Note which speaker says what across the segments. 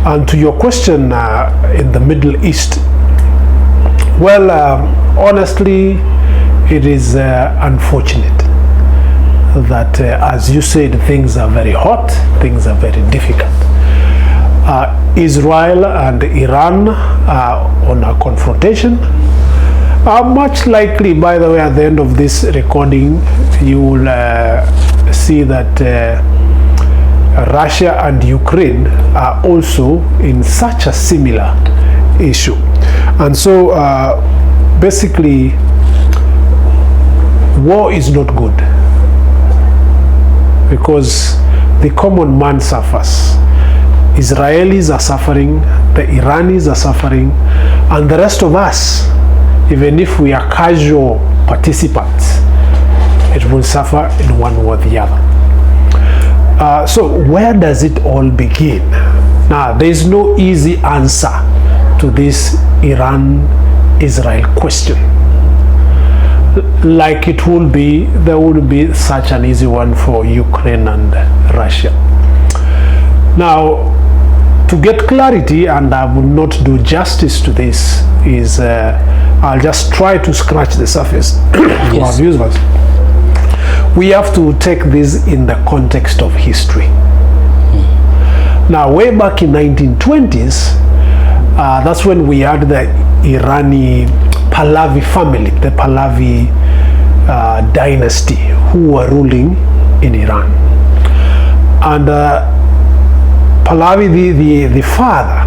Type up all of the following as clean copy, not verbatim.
Speaker 1: And to your question, in the Middle East, well, honestly, it is unfortunate that, as you said, things are very hot, things are very difficult. Israel and Iran are on a confrontation. Much likely, by the way, at the end of this recording, you will see that Russia and Ukraine are also in such a similar issue. And so, basically, war is not good because the common man suffers. Israelis are suffering, the Iranis are suffering, and the rest of us, even if we are casual participants, it will suffer in one way or the other. So where does it all begin? Now, there is no easy answer to this Iran-Israel question. Like it will be, there would be such an easy one for Ukraine and Russia. Now, to get clarity, and I will not do justice to this, is I'll just try to scratch the surface for our viewers. We have to take this in the context of history. Now, way back in 1920s, that's when we had the Irani Pahlavi family, the Pahlavi dynasty, who were ruling in Iran. And Pahlavi, the father,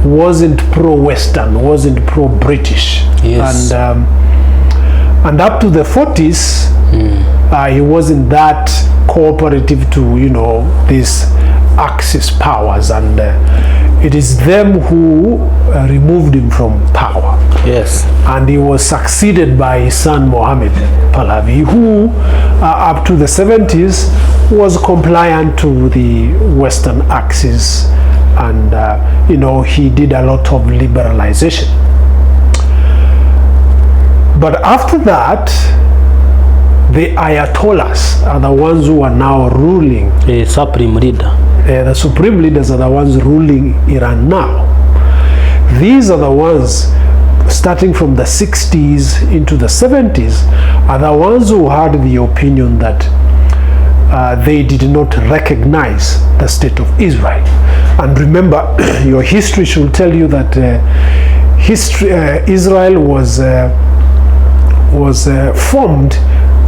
Speaker 1: wasn't pro-Western, wasn't pro-British.
Speaker 2: Yes.
Speaker 1: And up to the 40s, he wasn't that cooperative to, these Axis powers, and it is them who removed him from power.
Speaker 2: Yes.
Speaker 1: And he was succeeded by his son Mohammed Pahlavi, who up to the 70s was compliant to the Western Axis, and he did a lot of liberalization. But after that, the Ayatollahs are the ones who are now ruling.
Speaker 2: The supreme leader.
Speaker 1: The supreme leaders are the ones ruling Iran now. These are the ones, starting from the 60s into the 70s, are the ones who had the opinion that they did not recognize the state of Israel. And remember, your history should tell you that Israel was formed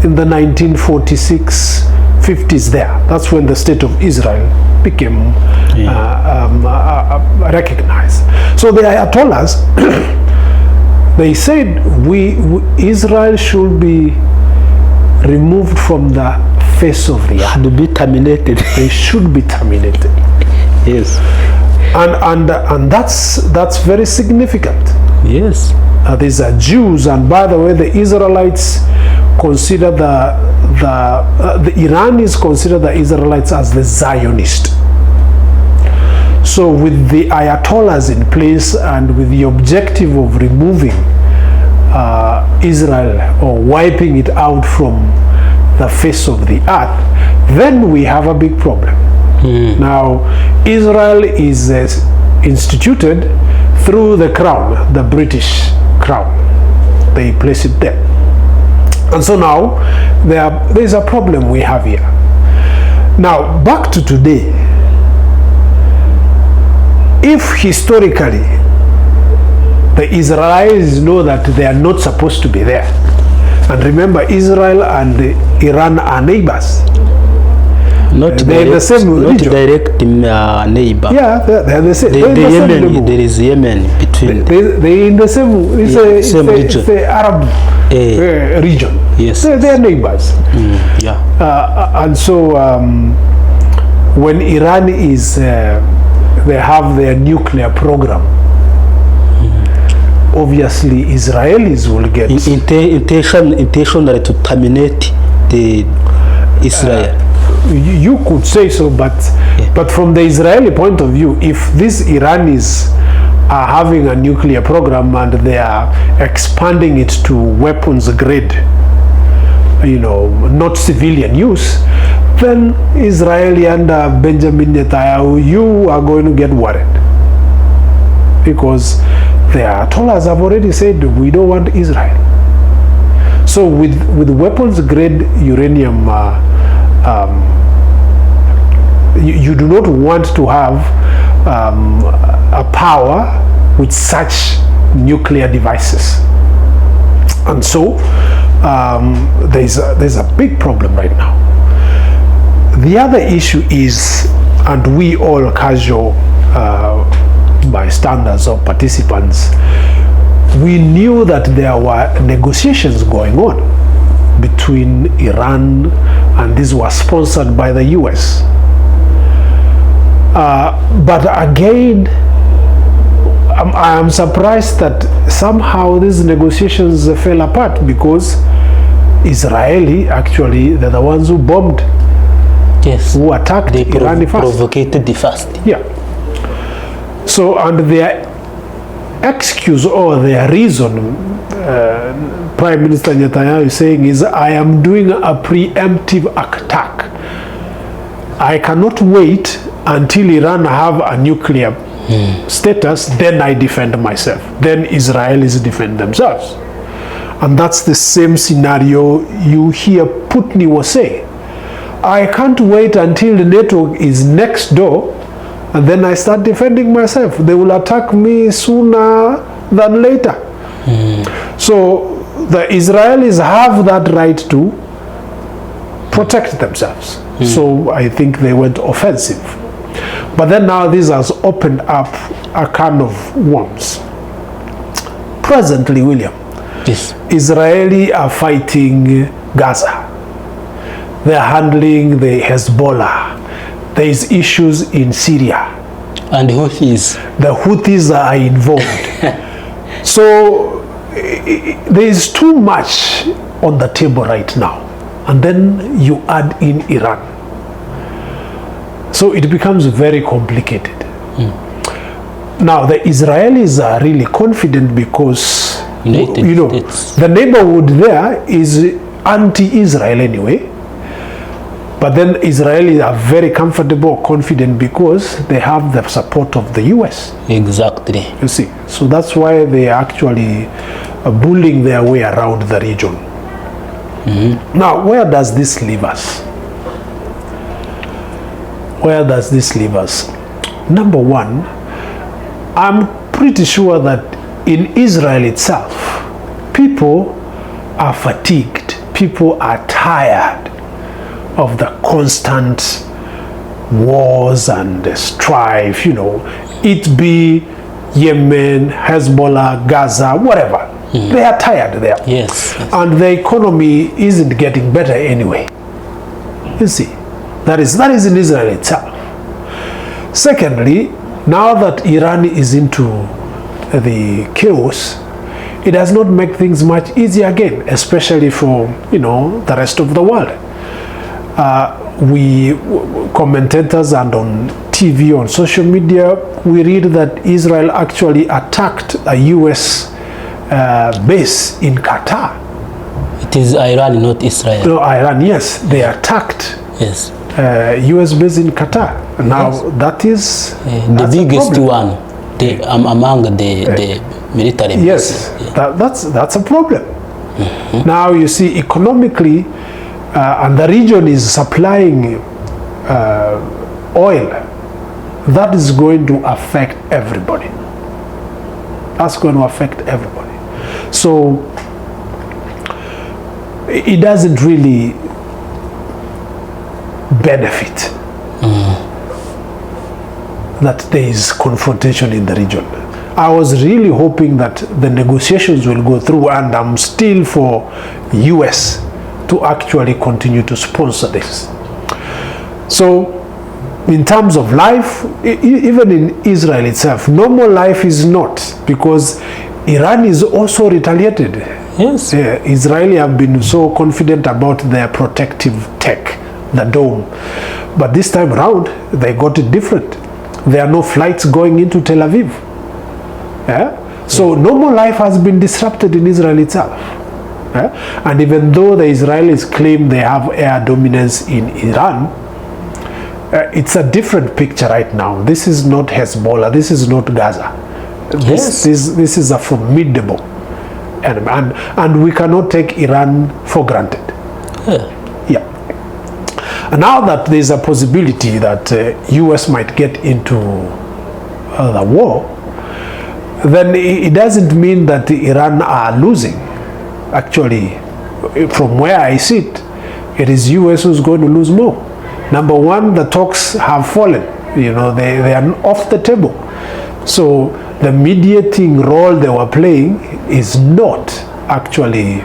Speaker 1: in the 1946-50s there. That's when the state of Israel became recognized. So the Ayatollahs, they said Israel should be removed from the face of the earth.
Speaker 2: Should be terminated.
Speaker 1: They should be terminated.
Speaker 2: Yes.
Speaker 1: And that's very significant.
Speaker 2: Yes.
Speaker 1: These are Jews, and by the way, the Israelites consider the Iranis consider the Israelites as the Zionist. So with the Ayatollahs in place and with the objective of removing Israel or wiping it out from the face of the earth, then we have a big problem. Now, Israel is instituted through the crown, the British crown. They place it there. And so now, there is a problem we have here. Now, back to today. If historically, the Israelis know that they are not supposed to be there, and remember, Israel and Iran are neighbors.
Speaker 2: Not
Speaker 1: they're
Speaker 2: direct,
Speaker 1: the same
Speaker 2: not
Speaker 1: region.
Speaker 2: direct neighbor.
Speaker 1: Yeah, they're the same.
Speaker 2: Yemen, there is Yemen between.
Speaker 1: They in the same. It's
Speaker 2: region.
Speaker 1: It's the Arab region.
Speaker 2: Yes.
Speaker 1: They're neighbors. And so when Iran is, they have their nuclear program. Obviously, Israelis will get
Speaker 2: intentionally to terminate the Israel.
Speaker 1: You could say so, but from the Israeli point of view, if these Iranis are having a nuclear program and they are expanding it to weapons grade, not civilian use, then Israeli under Benjamin Netanyahu, you are going to get worried. Because the Ayatollahs have already said, we don't want Israel. So with weapons-grade uranium, you do not want to have a power with such nuclear devices. And so there's a big problem right now. The other issue is, and we all casual bystanders or participants, we knew that there were negotiations going on between Iran, and these were sponsored by the US. But again, I am surprised that somehow these negotiations fell apart, because Israeli, actually, they're the ones who bombed,
Speaker 2: yes,
Speaker 1: who attacked Iran first.
Speaker 2: Provocated the first.
Speaker 1: Yeah. So, and their excuse or their reason, Prime Minister Netanyahu is saying, is, I am doing a preemptive attack. I cannot wait until Iran have a nuclear status, then I defend myself. Then Israelis defend themselves. And that's the same scenario you hear Putin was saying. I can't wait until the NATO is next door, and then I start defending myself. They will attack me sooner than later. So the Israelis have that right to protect themselves. So I think they went offensive. But then now this has opened up a can of worms. Presently, William,
Speaker 2: Yes.
Speaker 1: Israeli are fighting Gaza. They're handling the Hezbollah. There is issues in Syria.
Speaker 2: And Houthis.
Speaker 1: The Houthis are involved. So there is too much on the table right now. And then you add in Iran. So it becomes very complicated. Now the Israelis are really confident because
Speaker 2: United States.
Speaker 1: The neighborhood there is anti-Israel anyway. But then Israelis are very comfortable, confident, because they have the support of the US.
Speaker 2: Exactly.
Speaker 1: You see, so that's why they are actually bullying their way around the region. Now, where does this leave us? Where does this leave us? Number one, I'm pretty sure that in Israel itself, people are fatigued. People are tired of the constant wars and the strife, it be Yemen, Hezbollah, Gaza, whatever. They are tired there.
Speaker 2: Yes.
Speaker 1: And the economy isn't getting better anyway. You see, that is in Israel itself. Secondly, now that Iran is into the chaos, it does not make things much easier again, especially for, the rest of the world. We commentators and on TV, on social media, we read that Israel actually attacked a US base in Qatar.
Speaker 2: It is Iran, not Israel.
Speaker 1: No, Iran, yes, they attacked
Speaker 2: Yes.
Speaker 1: US base in Qatar. Now that is
Speaker 2: The biggest one among the military
Speaker 1: yes,
Speaker 2: bases.
Speaker 1: that's a problem. Now you see, economically, and the region is supplying oil, that is going to affect everybody. That's going to affect everybody. So it doesn't really benefit that there is confrontation in the region. I was really hoping that the negotiations will go through, and I'm still for US to actually continue to sponsor this. So in terms of life, even in Israel itself, normal life is not, because Iran is also retaliated.
Speaker 2: Yes.
Speaker 1: Israeli have been so confident about their protective tech, the dome. But this time around, they got it different. There are no flights going into Tel Aviv. So normal life has been disrupted in Israel itself. And even though the Israelis claim they have air dominance in Iran, it's a different picture right now. This is not Hezbollah. This is not Gaza.
Speaker 2: Yes.
Speaker 1: This is a formidable enemy. And we cannot take Iran for granted. Yeah. And now that there's a possibility that US might get into the war, then it doesn't mean that Iran are losing. Actually, from where I sit, it is US who's going to lose more. Number one, the talks have fallen. You know, they are off the table. So the mediating role they were playing is not actually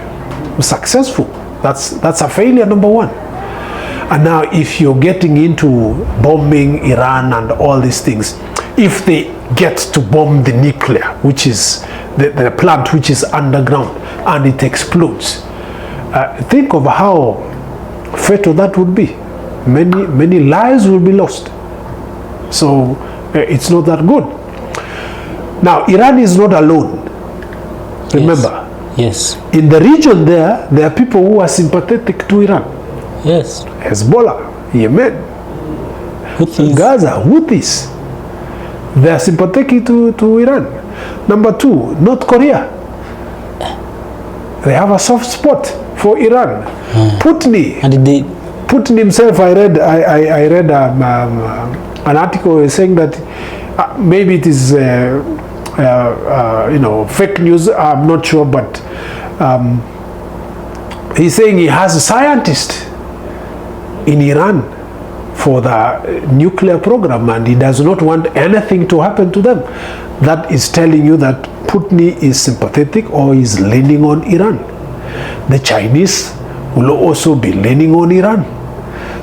Speaker 1: successful. That's a failure, number one. And now if you're getting into bombing Iran and all these things, if they get to bomb the nuclear, which is the plant which is underground, and it explodes, think of how fatal that would be. Many lives will be lost. So it's not that good. Now, Iran is not alone. Remember,
Speaker 2: Yes.
Speaker 1: in the region there are people who are sympathetic to Iran.
Speaker 2: Yes.
Speaker 1: Hezbollah, Yemen,
Speaker 2: Houthis.
Speaker 1: Gaza, Houthis. They are sympathetic to Iran. Number two, North Korea. They have a soft spot for Iran. Putin.
Speaker 2: And they,
Speaker 1: Putin himself, I read an article saying that maybe it is fake news. I'm not sure, but he's saying he has a scientist in Iran for the nuclear program, and he does not want anything to happen to them. That is telling you that Putin is sympathetic or is leaning on Iran. The Chinese will also be leaning on Iran.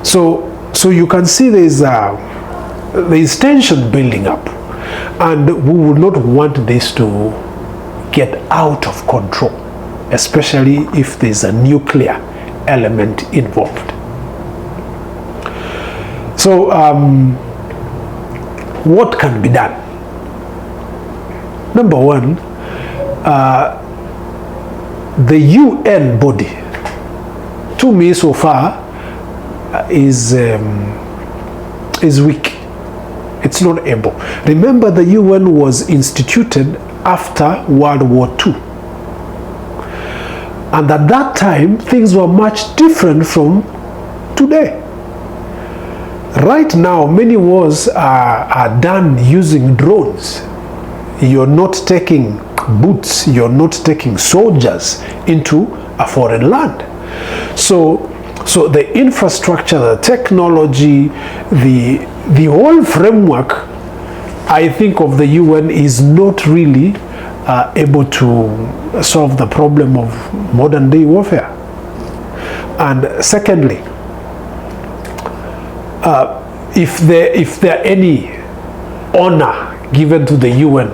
Speaker 1: So you can see there is tension building up, and we would not want this to get out of control, especially if there's a nuclear element involved. So what can be done? Number one, the UN body, to me so far, is weak. It's not able. Remember, the UN was instituted after World War II. And at that time, things were much different from today. Right now, many wars are done using drones. You're not taking boots, you're not taking soldiers into a foreign land. So the infrastructure, the technology, the whole framework, I think, of the UN is not really able to solve the problem of modern day warfare. And secondly, if there are any honor given to the UN,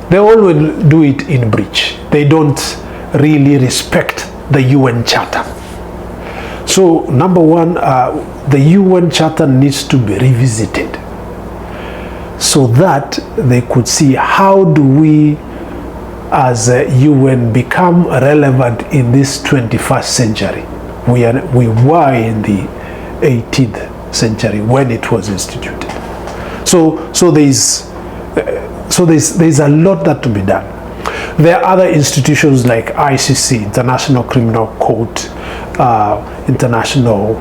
Speaker 1: they always do it in breach. They don't really respect the UN Charter. So number one, the UN Charter needs to be revisited so that they could see how do we as a UN become relevant in this 21st century. We were in the 18th century when it was instituted. So there's a lot that to be done. There are other institutions like ICC, International Criminal Court, International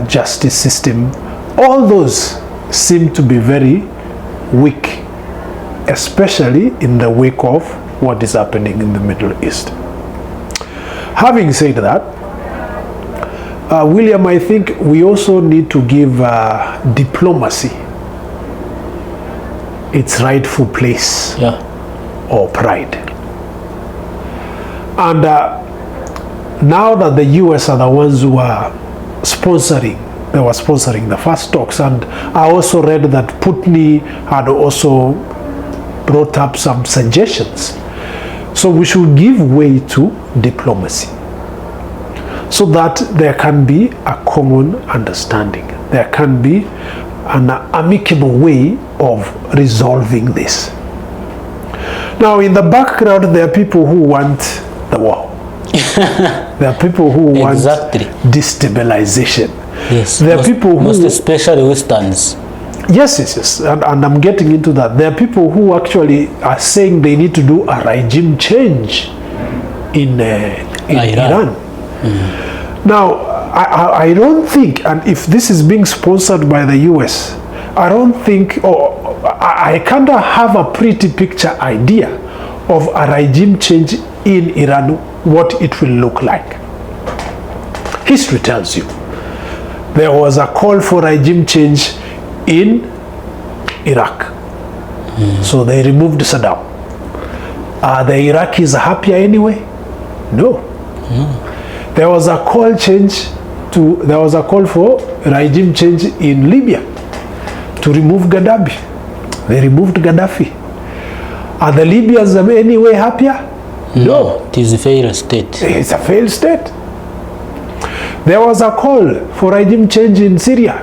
Speaker 1: Justice System. All those seem to be very weak, especially in the wake of what is happening in the Middle East. Having said that, William, I think we also need to give diplomacy its rightful place or pride. And now that the US are the ones who are sponsoring, they were sponsoring the first talks, and I also read that Putin had also brought up some suggestions. So we should give way to diplomacy so that there can be a common understanding. There can be an amicable way of resolving this. Now, in the background, there are people who want the war. There are people who want
Speaker 2: Exactly.
Speaker 1: destabilization.
Speaker 2: Yes.
Speaker 1: There are people who...
Speaker 2: Most especially Westerns.
Speaker 1: Yes. And I'm getting into that. There are people who actually are saying they need to do a regime change in Iran. Now, I don't think, and if this is being sponsored by the US, I don't think, or I kind of have a pretty picture idea of a regime change in Iran, what it will look like. History tells you there was a call for regime change in Iraq. So they removed Saddam. Are the Iraqis happier anyway? No. There was a call for regime change in Libya to remove Gaddafi. They removed Gaddafi. Are the Libyans anyway happier? No.
Speaker 2: It is a failed state.
Speaker 1: It's a failed state. There was a call for regime change in Syria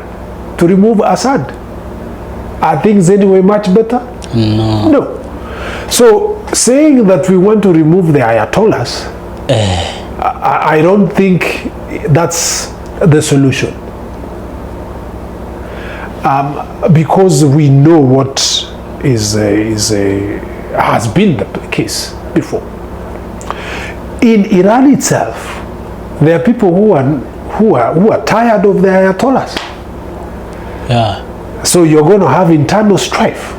Speaker 1: to remove Assad. Are things anyway much better? No. So saying that we want to remove the Ayatollahs, I don't think that's the solution. Because we know what has been the case before. In Iran itself, there are people who are tired of the Ayatollahs.
Speaker 2: Yeah.
Speaker 1: So you're going to have internal strife.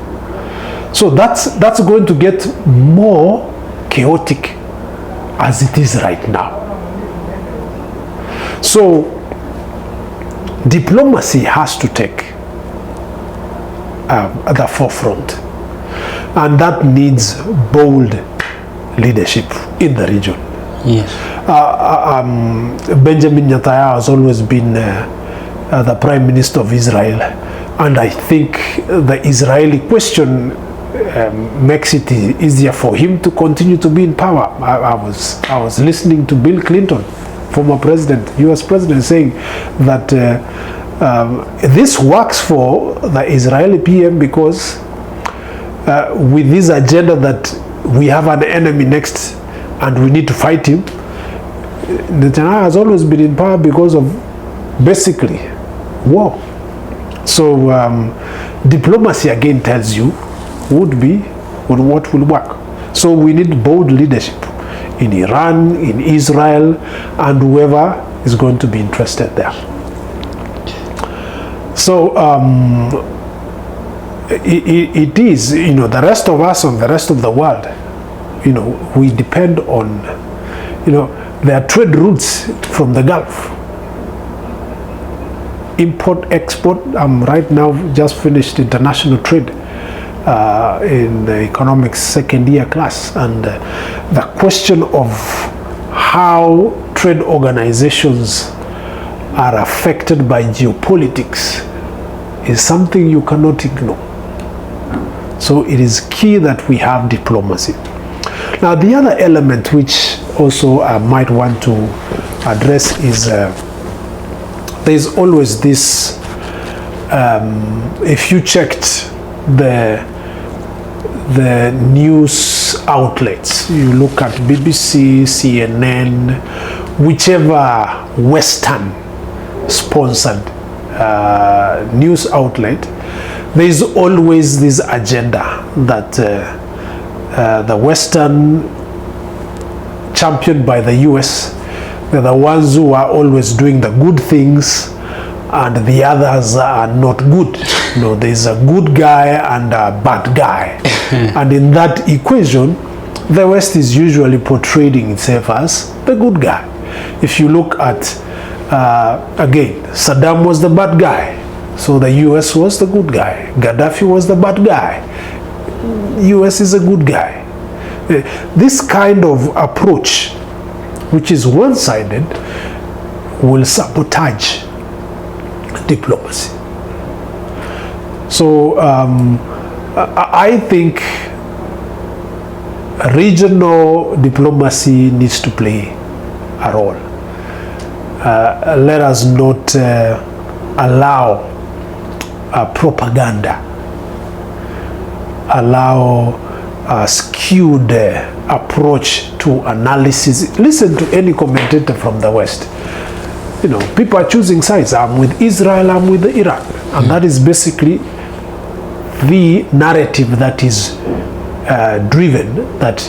Speaker 1: So that's going to get more chaotic as it is right now. So diplomacy has to take the forefront, and that needs bold leadership in the region.
Speaker 2: Yes.
Speaker 1: Benjamin Netanyahu has always been the Prime Minister of Israel, and I think the Israeli question makes it easier for him to continue to be in power. I was listening to Bill Clinton, former president, US president, saying that this works for the Israeli PM because with this agenda that we have an enemy next and we need to fight him, Netanyahu has always been in power because of basically war. So diplomacy again tells you what will work. So we need bold leadership in Iran, in Israel, and whoever is going to be interested there. So it is, the rest of us and the rest of the world, we depend on, there are trade routes from the Gulf. Import, export. I'm right now just finished international trade in the economics second year class, and the question of how trade organizations are affected by geopolitics is something you cannot ignore. So it is key that we have diplomacy. Now the other element which also I might want to address is there's always this, if you checked the news outlets, you look at BBC, CNN, whichever Western sponsored news outlet, there is always this agenda that the Western, championed by the US, they're the ones who are always doing the good things and the others are not good. There's a good guy and a bad guy. And in that equation, the West is usually portraying itself as the good guy. If you look at, again, Saddam was the bad guy, so the US was the good guy. Gaddafi was the bad guy. US is a good guy. This kind of approach, which is one-sided, will sabotage diplomacy. So I think regional diplomacy needs to play a role. Let us not allow propaganda, allow skewed approach to analysis. Listen to any commentator from the West. You know, people are choosing sides. I'm with Israel, I'm with Iran. And that is basically the narrative that is driven, that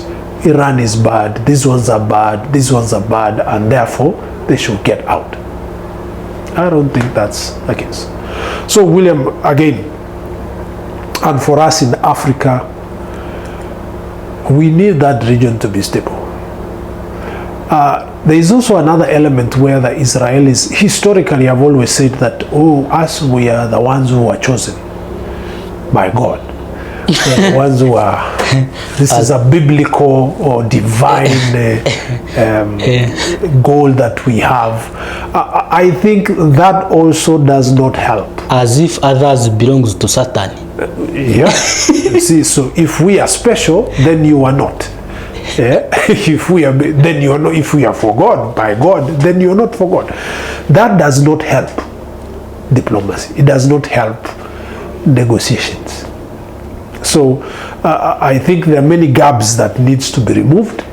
Speaker 1: Iran is bad, these ones are bad, these ones are bad, and therefore they should get out. I don't think that's the case. So William, again, and for us in Africa, we need that region to be stable. There is also another element where the Israelis historically have always said that, oh, us, we are the ones who are chosen by God. We are the ones who are, this is a biblical or divine goal that we have. I think that also does not help.
Speaker 2: As if others belongs to Satan.
Speaker 1: Yeah. You see, so if we are special, then you are not. Yeah? If we are, then you are not. If we are for God, by God, then you are not for God. That does not help diplomacy. It does not help negotiations. So I think there are many gaps that needs to be removed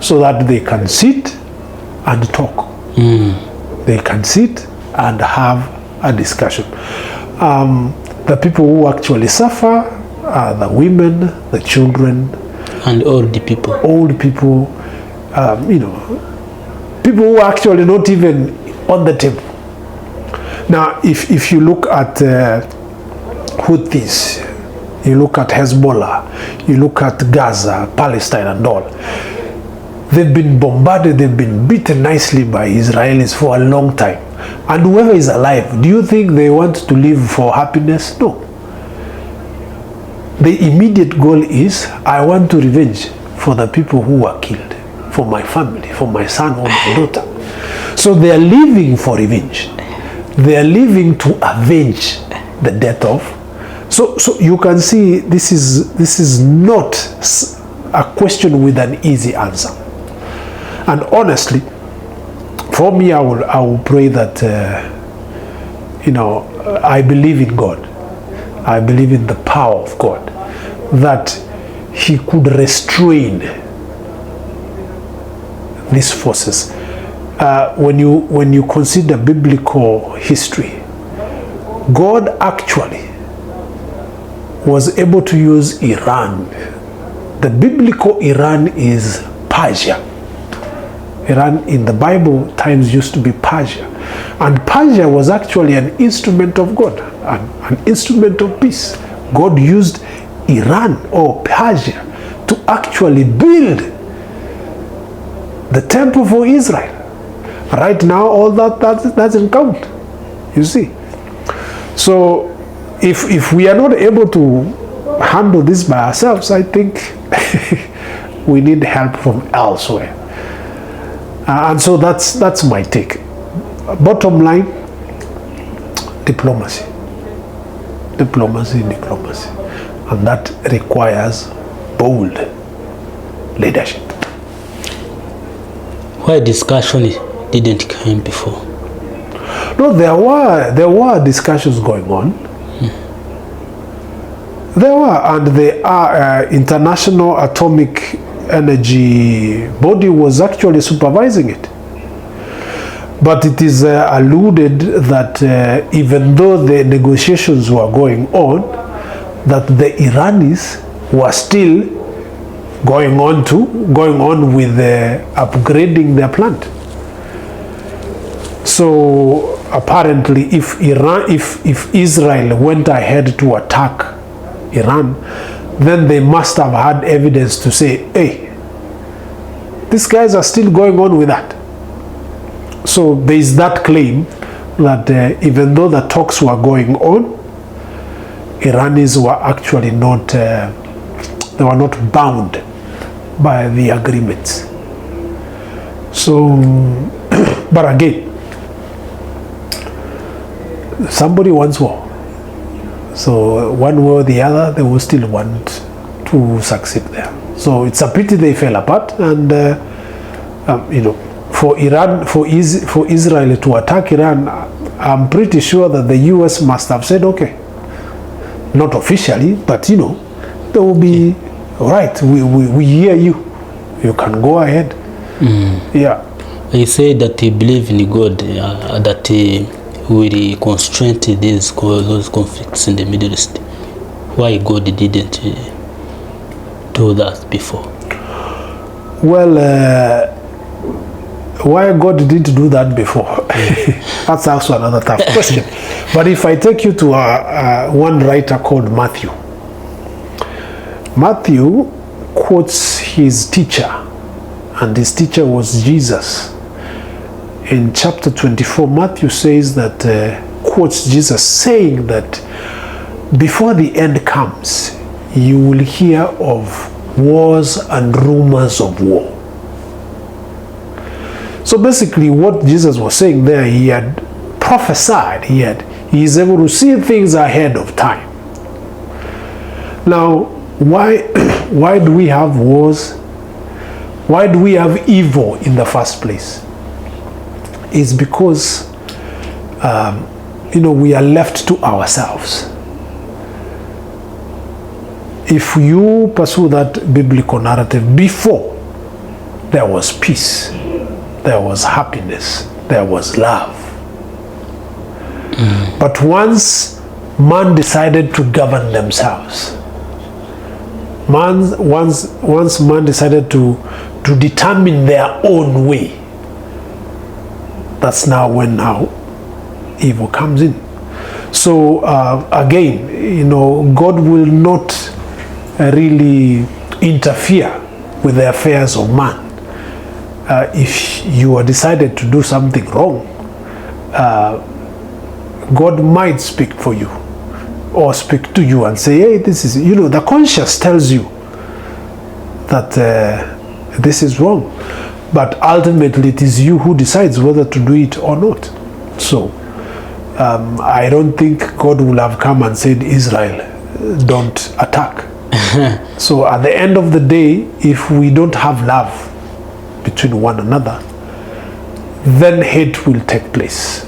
Speaker 1: so that they can sit and talk. They can sit and have a discussion. The people who actually suffer are the women, the children,
Speaker 2: and old people.
Speaker 1: Old people, you know, people who are actually not even on the table. Now, if you look at Houthis, you look at Hezbollah, you look at Gaza, Palestine and all, they've been bombarded, they've been beaten nicely by Israelis for a long time. And whoever is alive, do you think they want to live for happiness? No. The immediate goal is, I want to revenge for the people who were killed, for my family, for my son or my daughter. So they are living for revenge. They are living to avenge the death of. So you can see this is not a question with an easy answer. And honestly, for me, I will pray that you know, I believe in God. I believe in the power of God, that He could restrain these forces. When you consider biblical history, God actually was able to use Iran. The biblical Iran is Persia. Iran in the Bible times used to be Persia. And Persia was actually an instrument of God, an instrument of peace. God used Iran or Persia to actually build the temple for Israel. Right now, all that doesn't count, you see. So if we are not able to handle this by ourselves, I think we need help from elsewhere. And so that's my take. Bottom line, diplomacy. Diplomacy. And that requires bold leadership.
Speaker 2: Why discussion didn't come before?
Speaker 1: No, there were discussions going on. There were, and the International Atomic Energy Body was actually supervising it. But it is alluded that even though the negotiations were going on, that the Iranis were still going on with upgrading their plant. So apparently, if Israel went ahead to attack Iran, then they must have had evidence to say, hey, these guys are still going on with that. So there is that claim that even though the talks were going on, Iranis were actually not, they were not bound by the agreements. So, but again, somebody wants war. So one way or the other, they will still want to succeed there. So it's a pity they fell apart, and you know, for Israel to attack Iran, I'm pretty sure that the US must have said, okay, not officially, but you know, there will be all right, we hear you. You can go ahead. Yeah.
Speaker 2: He said that he believed in God, that he will constrain those conflicts in the Middle East. Why God didn't do that before?
Speaker 1: Well, why God didn't do that before? That's also another tough question. But if I take you to one writer called Matthew. Matthew quotes his teacher, and his teacher was Jesus. In chapter 24, Matthew says that, quotes Jesus saying that before the end comes, you will hear of wars and rumors of war. So basically what Jesus was saying there, he had prophesied, he is able to see things ahead of time. Now, why do we have wars? Why do we have evil in the first place? It's because we are left to ourselves. If you pursue that biblical narrative, before there was peace, there was happiness, there was love. But once man decided to govern themselves, once man decided to determine their own way, that's now when evil comes in. So again, God will not really interfere with the affairs of man. If you are decided to do something wrong, God might speak for you or speak to you and say, hey, this is, the conscience tells you that this is wrong. But ultimately it is you who decides whether to do it or not. So I don't think God will have come and said, Israel, don't attack. So at the end of the day, if we don't have love between one another, then hate will take place.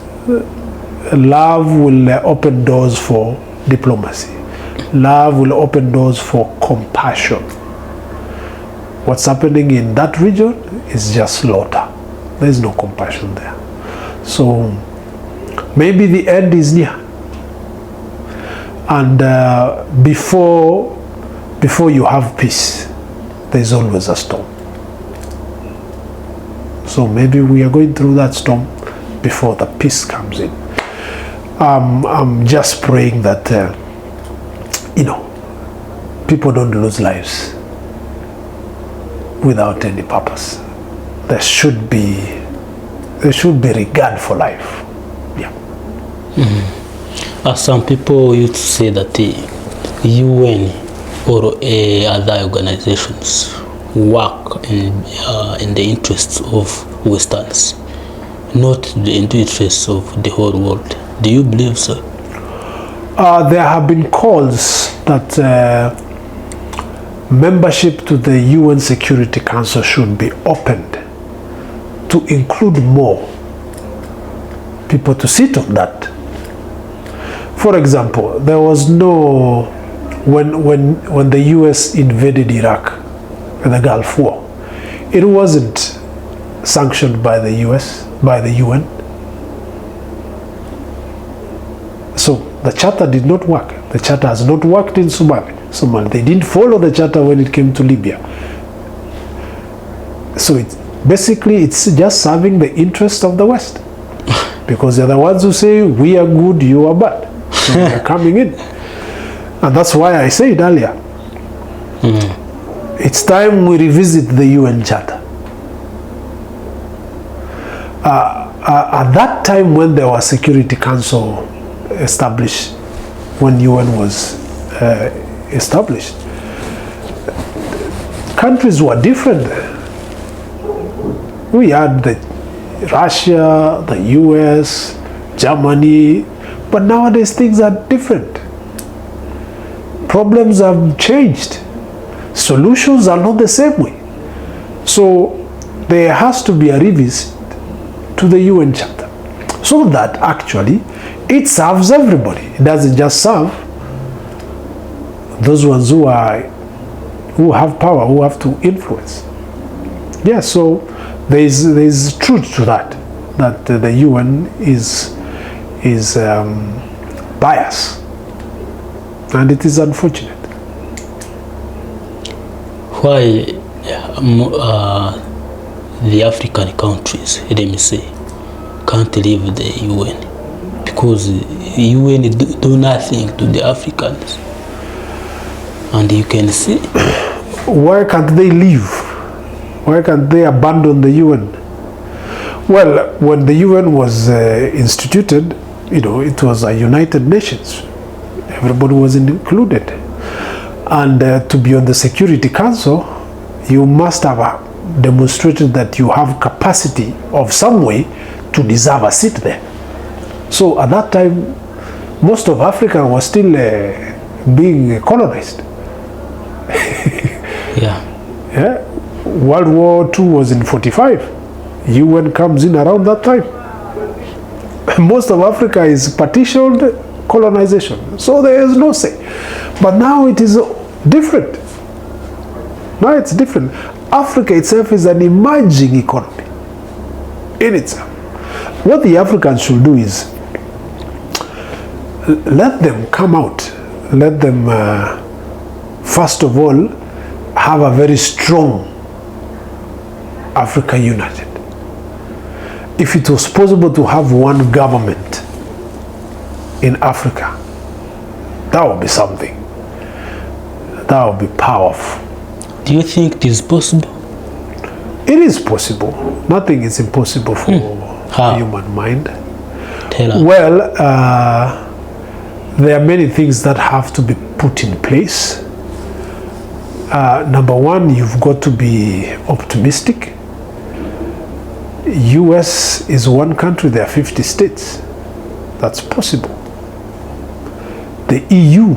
Speaker 1: Love will open doors for diplomacy. Love will open doors for compassion. What's happening in that region is just slaughter. There's no compassion there. So maybe the end is near. And before you have peace, there's always a storm. So maybe we are going through that storm before the peace comes in. I'm just praying that people don't lose lives without any purpose. There should be regard for life. Yeah.
Speaker 2: Some people used to say that the UN or other organizations work in the interests of Westerns, not the interests of the whole world. Do you believe so?
Speaker 1: There have been calls that membership to the UN Security Council should be opened to include more people to sit on that. For example, there was no, when the US invaded Iraq in the Gulf War, it wasn't sanctioned by the US, by the UN. So the charter did not work. The charter has not worked in Somalia. They didn't follow the charter when it came to Libya. So it's just serving the interest of the West. Because they're the ones who say, we are good, you are bad. So they're coming in. And that's why I said earlier, it's time we revisit the UN Charter. At that time when there was Security Council established, when UN was established, countries were different. We had Russia, the US, Germany, but nowadays things are different. Problems have changed. Solutions are not the same way. So there has to be a revisit to the UN Charter so that actually it serves everybody. It doesn't just serve those ones who who have power, who have to influence. Yeah, so there's truth to that the UN is biased, and it is unfortunate.
Speaker 2: Why the African countries, let me say, can't leave the UN? Because the UN do nothing to the Africans, and you can see.
Speaker 1: Why can't they leave? Why can't they abandon the UN? Well, when the UN was instituted, it was a United Nations. Everybody was included. And to be on the Security Council, you must have demonstrated that you have capacity of some way to deserve a seat there. So at that time, most of Africa was still being colonized.
Speaker 2: Yeah.
Speaker 1: Yeah. World War II was in 45. UN comes in around that time. Most of Africa is partitioned colonization. So there is no say. But now it is different. Now it's different. Africa itself is an emerging economy in itself. What the Africans should do is let them come out. Let them, first of all, have a very strong Africa united. If it was possible to have one government in Africa, that would be something. That would be powerful.
Speaker 2: Do you think it is possible?
Speaker 1: It is possible. Nothing is impossible for
Speaker 2: How?
Speaker 1: human mind.
Speaker 2: Tell us.
Speaker 1: Well, there are many things that have to be put in place. Number one, you've got to be optimistic. US is one country, there are 50 states. That's possible. The EU,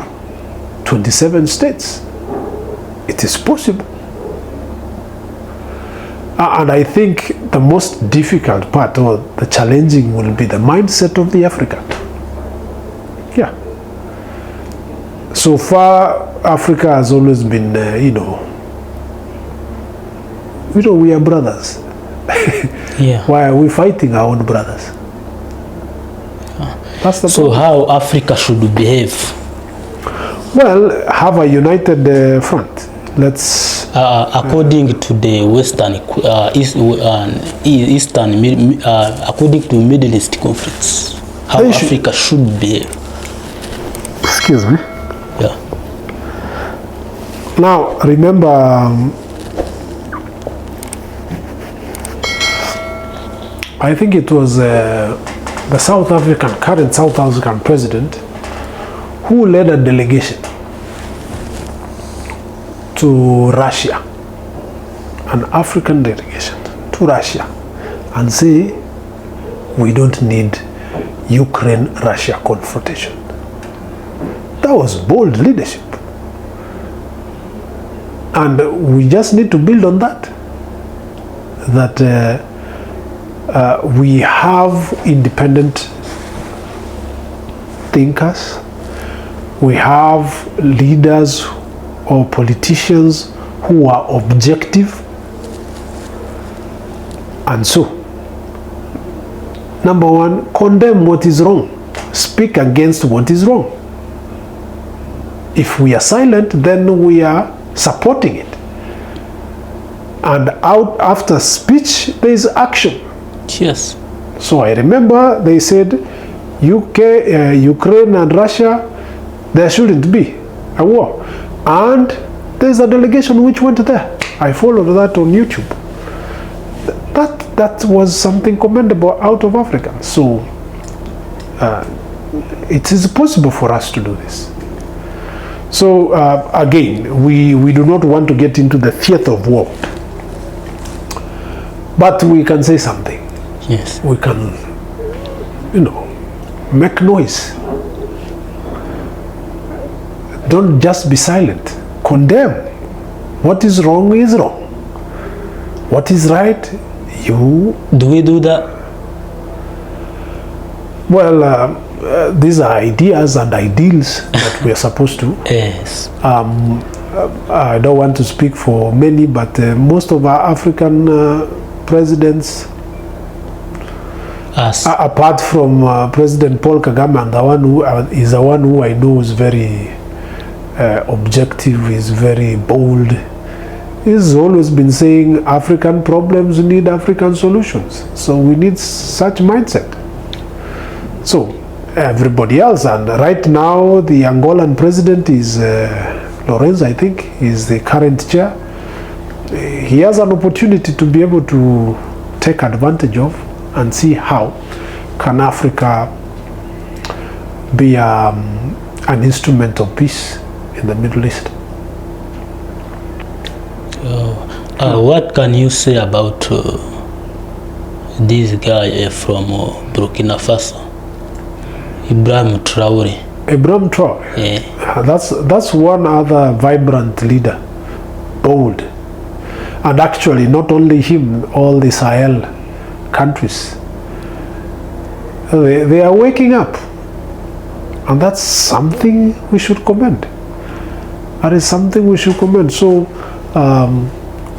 Speaker 1: 27 states. It is possible. And I think the most difficult part, or the challenging, will be the mindset of the African. Yeah. So far, Africa has always been, we are brothers.
Speaker 2: Yeah.
Speaker 1: Why are we fighting our own brothers? That's the
Speaker 2: So
Speaker 1: problem.
Speaker 2: how Africa should behave?
Speaker 1: Well, have a united front. Let's.
Speaker 2: According to the Western, according to Middle East conflicts, how Africa should behave.
Speaker 1: Excuse me.
Speaker 2: Yeah.
Speaker 1: Now, remember, I think it was the current South African president, who led a delegation to Russia, an African delegation to Russia, and say, we don't need Ukraine-Russia confrontation. That was bold leadership. And we just need to build on that. That we have independent thinkers. We have leaders or politicians who are objective. And so, number one, condemn what is wrong. Speak against what is wrong. If we are silent, then we are supporting it. And after speech, there is action.
Speaker 2: Yes.
Speaker 1: So I remember they said, Ukraine and Russia, there shouldn't be a war. And there's a delegation which went there. I followed that on YouTube. That was something commendable out of Africa. So it is possible for us to do this. So again, we do not want to get into the theater of war. But we can say something.
Speaker 2: Yes.
Speaker 1: We can, make noise. Don't just be silent. Condemn. What is wrong is wrong. What is right, you...
Speaker 2: Do we do that?
Speaker 1: Well, these are ideas and ideals that we are supposed to.
Speaker 2: Yes.
Speaker 1: I don't want to speak for many, but most of our African presidents, apart from President Paul Kagame, and the one who is the one who I know is very objective, is very bold. He's always been saying African problems need African solutions. So we need such mindset. So everybody else, and right now the Angolan president is Lorenzo, I think, is the current chair. He has an opportunity to be able to take advantage of and see how can Africa be an instrument of peace in the Middle East.
Speaker 2: What can you say about this guy from Burkina Faso, Ibrahim Traore?
Speaker 1: Ibrahim Traore,
Speaker 2: yeah.
Speaker 1: That's one other vibrant leader, bold. And actually, not only him, all the Sahel countries, they are waking up. And that's something we should commend. That is something we should commend. So,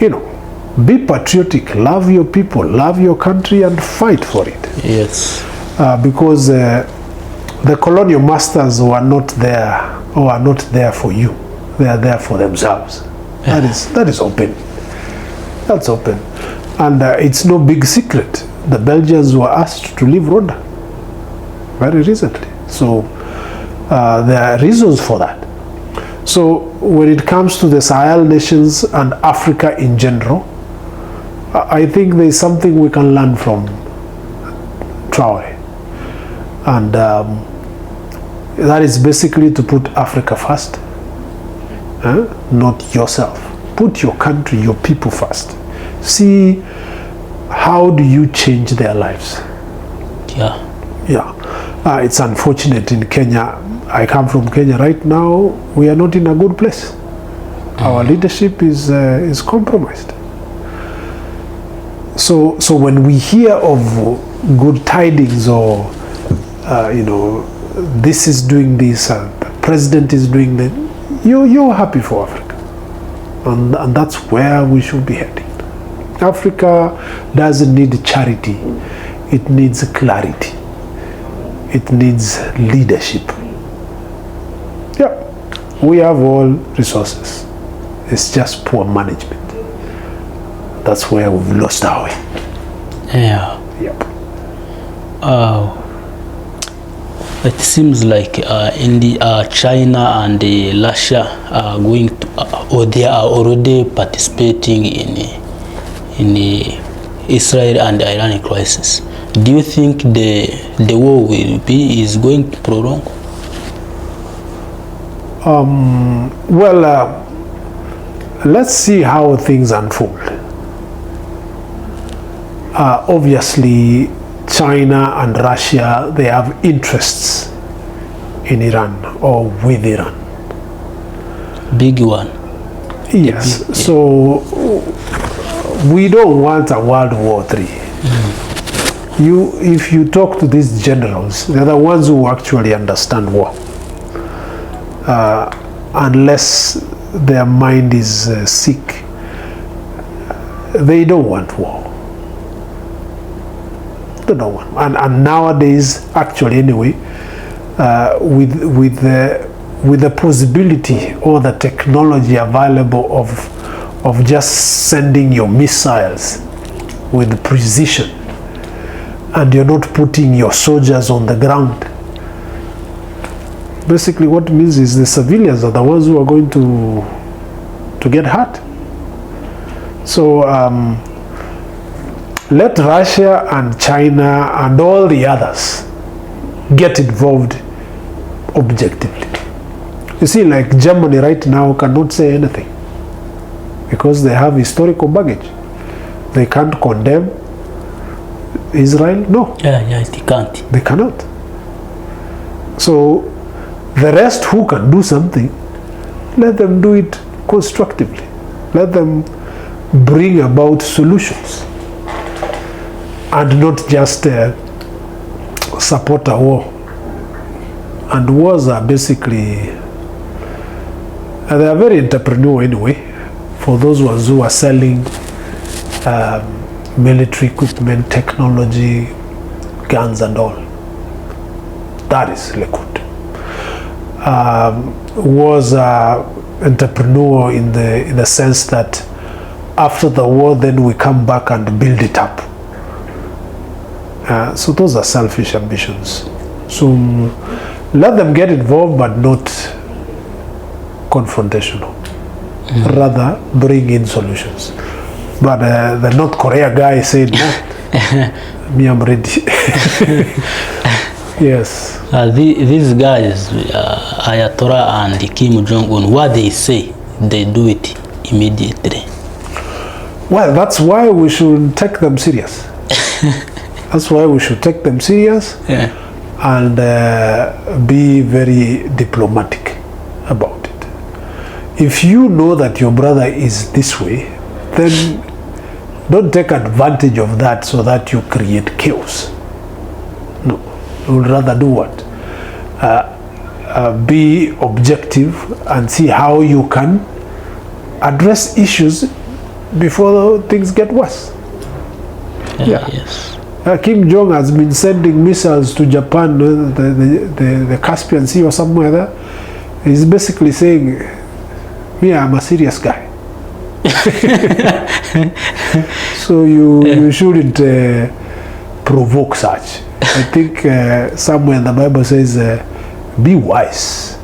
Speaker 1: you know, be patriotic, love your people, love your country, and fight for it.
Speaker 2: Yes.
Speaker 1: Because the colonial masters were not there, or are not there for you. They are there for themselves.
Speaker 2: Yeah.
Speaker 1: That is open. That's open. And it's no big secret. The Belgians were asked to leave Rwanda very recently. So there are reasons for that. So when it comes to the Sahel nations and Africa in general, I think there's something we can learn from Traore. And that is basically to put Africa first, not yourself. Put your country, your people first. See how do you change their lives.
Speaker 2: Yeah.
Speaker 1: Yeah. It's unfortunate in Kenya. I come from Kenya right now. We are not in a good place. Our leadership is compromised. So when we hear of good tidings, or you know, this is doing this, and the president is doing that, you're happy for Africa, and that's where we should be heading. Africa doesn't need charity; it needs clarity. It needs leadership. Yeah, we have all resources. It's just poor management. That's where we've lost our way.
Speaker 2: Yeah.
Speaker 1: Yep.
Speaker 2: It seems like in the China and Russia are going to, or they are already participating in the Israel and Iran crisis. Do you think the war is going to prolong?
Speaker 1: Well, let's see how things unfold. Obviously, China and Russia, they have interests in Iran or with Iran.
Speaker 2: Big one.
Speaker 1: Yes. Big, so we don't want a World War III. If you talk to these generals, they're the ones who actually understand war. Unless their mind is sick, they don't want war. They don't want. And nowadays, actually, anyway, with the possibility or the technology available of just sending your missiles with precision, and you're not putting your soldiers on the ground. Basically, what it means is the civilians are the ones who are going to get hurt. So let Russia and China and all the others get involved objectively. You see, like Germany right now cannot say anything because they have historical baggage. They can't condemn Israel. No.
Speaker 2: Yeah, they can't.
Speaker 1: They cannot. So the rest who can do something, let them do it constructively. Let them bring about solutions and not just support a war. And wars are basically They are very entrepreneurial anyway. For those ones who are selling military equipment, technology, guns and all, that is Likud. Was entrepreneur in the sense that after the war, then we come back and build it up. So those are selfish ambitions. So let them get involved, but not confrontational. Rather, bring in solutions. But the North Korea guy said, no, me, I'm ready. Yes.
Speaker 2: These guys, Ayatollah and Kim Jong-un, what they say, they do it immediately.
Speaker 1: Well, that's why we should take them serious. That's why we should take them serious,
Speaker 2: yeah,
Speaker 1: and be very diplomatic about it. If you know that your brother is this way, then don't take advantage of that so that you create chaos. No, you would rather do what? Be objective and see how you can address issues before things get worse. Yeah.
Speaker 2: Yes.
Speaker 1: Kim Jong has been sending missiles to Japan, the Caspian Sea or somewhere there. He's basically saying, me, I'm a serious guy. So you shouldn't provoke such. I think somewhere in the Bible says, be wise.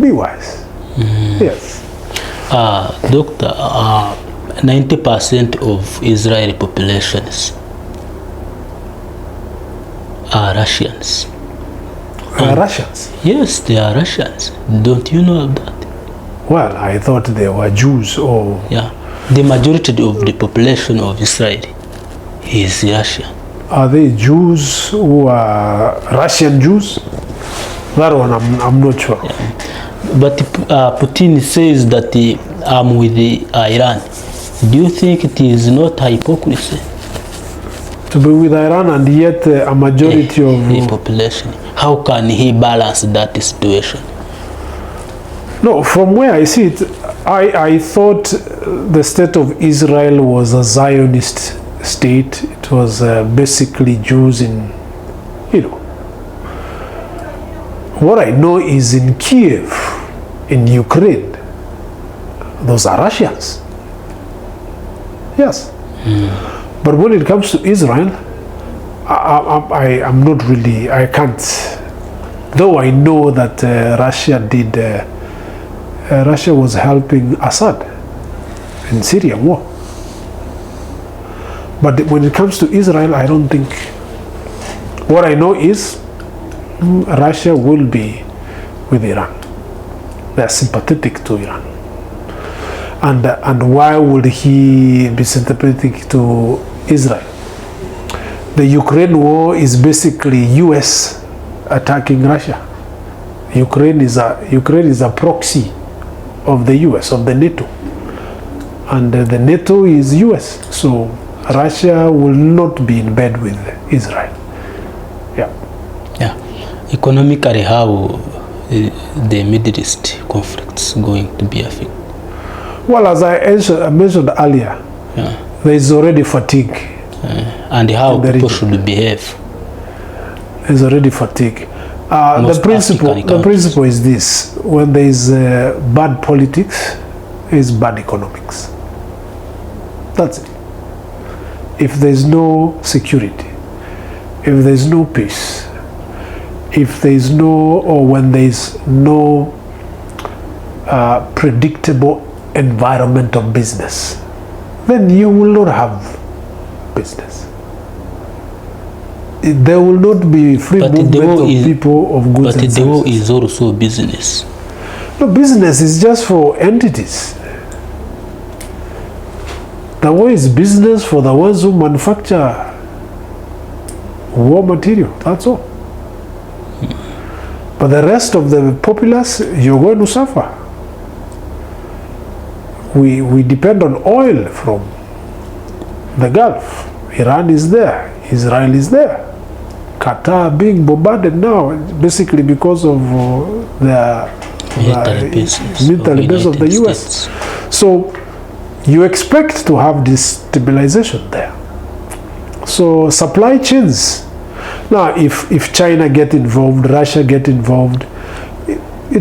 Speaker 1: Be wise. Yes.
Speaker 2: Doctor, 90% of Israeli populations are Russians.
Speaker 1: Russians?
Speaker 2: Yes, they are Russians. Don't you know of that?
Speaker 1: Well, I thought they were Jews or...
Speaker 2: Yeah. The majority of the population of Israel is Russian.
Speaker 1: Are they Jews who are Russian Jews? That one I'm not sure.
Speaker 2: Yeah. But Putin says that I'm with Iran. Do you think it is not hypocrisy?
Speaker 1: To be with Iran and yet a majority of
Speaker 2: the population. How can he balance that situation?
Speaker 1: No, from where I see it, I thought the state of Israel was a Zionist state. It was basically Jews in, What I know is in Kiev, in Ukraine, those are Russians. Yes. But when it comes to Israel, I'm not really, I can't. Though I know that Russia was helping Assad in Syria war. But when it comes to Israel, I don't think. What I know is Russia will be with Iran. They are sympathetic to Iran. And why would he be sympathetic to Israel? The Ukraine war is basically US attacking Russia. Ukraine is a proxy of the US, of the NATO. And the NATO is US. So Russia will not be in bed with Israel. Yeah.
Speaker 2: Yeah. Economically, how the Middle East conflicts going to be affected?
Speaker 1: Well, as I mentioned earlier, there is already fatigue.
Speaker 2: And how people should behave.
Speaker 1: There's already fatigue. The principle is this: when there is bad politics, there is bad economics. That's it. If there is no security, if there is no peace, if there is no, or when there is no predictable environment of business, then you will not have business. There will not be free movement of people, of goods and services. But the war
Speaker 2: is also business.
Speaker 1: No, business is just for entities. The war is business for the ones who manufacture war material, that's all. But the rest of the populace, you're going to suffer. We depend on oil from the Gulf. Iran is there, Israel is there. Qatar being bombarded now, basically because of their military base of the US. So you expect to have destabilization there. So supply chains. Now, if China get involved, Russia get involved,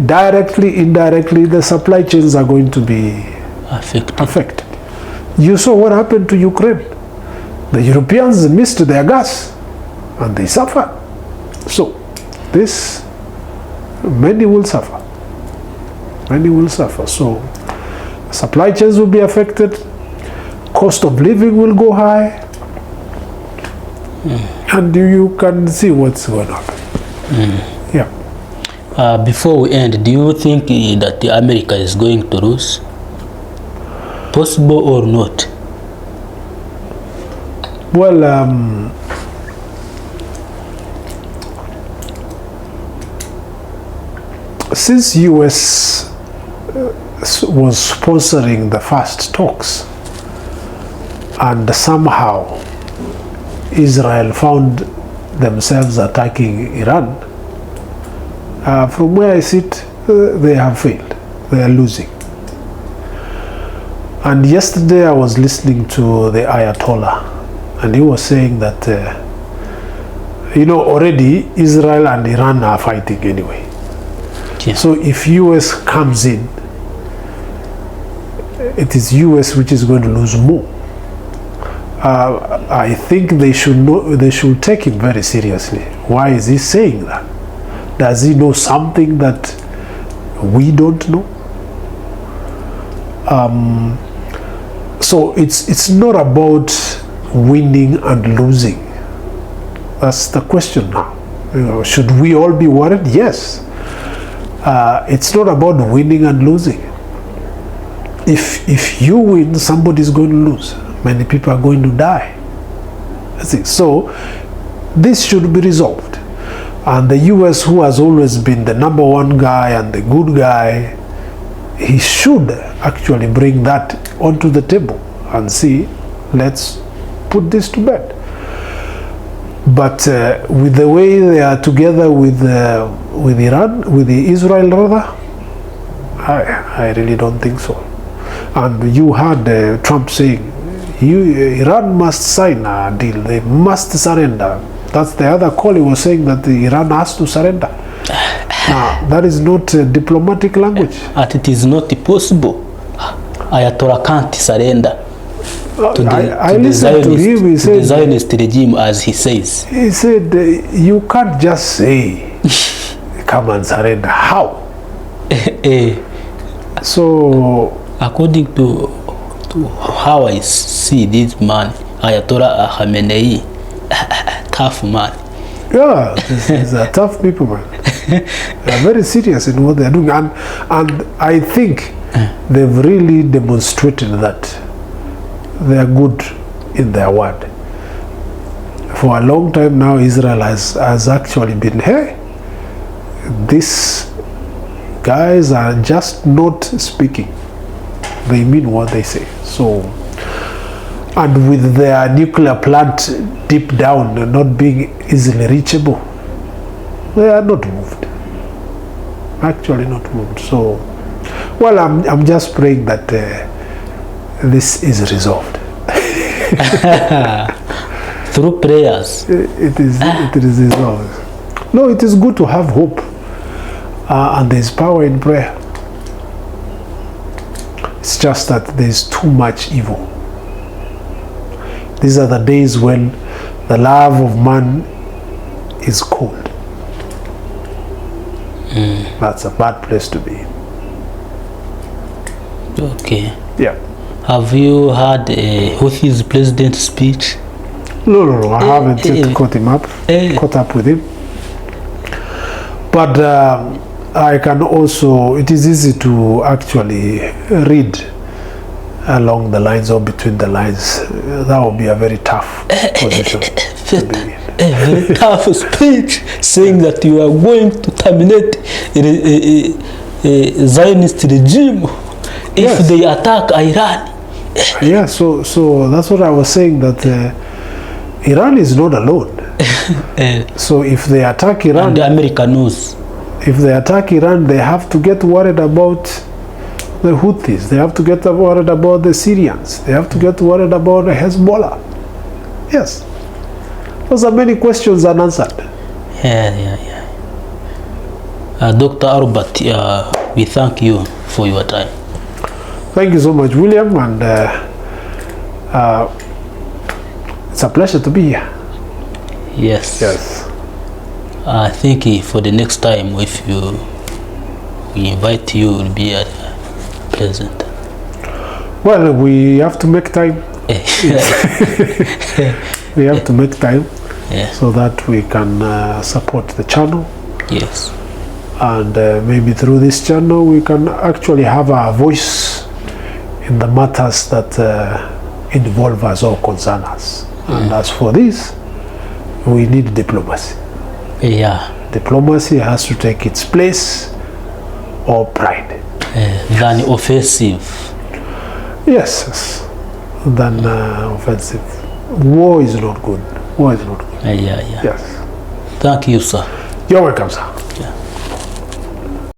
Speaker 1: directly, indirectly, the supply chains are going to be affected. You saw what happened to Ukraine. The Europeans missed their gas and they suffered. So this, many will suffer. Many will suffer. So supply chains will be affected. Cost of living will go high. And you can see what's going to happen. Yeah.
Speaker 2: Before we end, do you think that America is going to lose? Possible or not?
Speaker 1: Well, since US was sponsoring the first talks, and somehow Israel found themselves attacking Iran, from where I sit, they have failed. They are losing. And yesterday I was listening to the Ayatollah, and he was saying that, already Israel and Iran are fighting anyway. Yeah. So if US comes in, it is US which is going to lose more. I think they should take him very seriously. Why is he saying that? Does he know something that we don't know? So it's not about winning and losing. That's the question now. Should we all be worried? Yes. It's not about winning and losing. If you win, somebody's going to lose. Many people are going to die. So this should be resolved. And the US, who has always been the number one guy and the good guy, he should actually bring that onto the table and see, let's put this to bed. But with the way they are together with Israel rather, I really don't think so. And you heard Trump saying, Iran must sign a deal, they must surrender. That's the other call. He was saying that Iran has to surrender. Now, that is not diplomatic language.
Speaker 2: And it is not possible. Ayatollah can't surrender to the Zionist regime, as he says.
Speaker 1: He said, you can't just say, come and surrender. How? So,
Speaker 2: according to how I see this man, Ayatollah Khamenei, tough man.
Speaker 1: Yeah, these are tough people, man. They are very serious in what they are doing, and I think they've really demonstrated that they are good in their word. For a long time now, Israel has actually been, hey, these guys are just not speaking. They mean what they say. So, and with their nuclear plant deep down and not being easily reachable, they are not moved. Actually not moved. So, well, I'm just praying that this is resolved.
Speaker 2: Through prayers.
Speaker 1: It is resolved. No, it is good to have hope, and there is power in prayer. It's just that there is too much evil. These are the days when the love of man is cold. That's a bad place to be.
Speaker 2: Okay.
Speaker 1: Yeah.
Speaker 2: Have you heard Houthis president's speech?
Speaker 1: No. I haven't yet caught up with him. But I can also, it is easy to actually read along the lines or between the lines. That would be a very tough position to be in.
Speaker 2: A very tough speech saying that you are going to terminate a Zionist regime if they attack Iran.
Speaker 1: Yeah, so that's what I was saying, that Iran is not alone. So if they attack Iran,
Speaker 2: and America knows.
Speaker 1: if they attack Iran, they have to get worried about the Houthis. They have to get worried about the Syrians. They have to get worried about Hezbollah. Yes. Those are many questions unanswered.
Speaker 2: Yeah. Dr. Arbat, we thank you for your time.
Speaker 1: Thank you so much, William, and it's a pleasure to be here.
Speaker 2: Yes. I think for the next time, if we invite you, will be present.
Speaker 1: Well, we have to make time. We have to make time so that we can support the channel.
Speaker 2: Yes.
Speaker 1: And maybe through this channel we can actually have a voice in the matters that involve us or concern us. And as for this, we need diplomacy.
Speaker 2: Yeah.
Speaker 1: Diplomacy has to take its place, or pride.
Speaker 2: Than offensive.
Speaker 1: Yes. Than offensive. War is not good.
Speaker 2: Yeah.
Speaker 1: Yes.
Speaker 2: Thank you, sir.
Speaker 1: You're welcome, sir.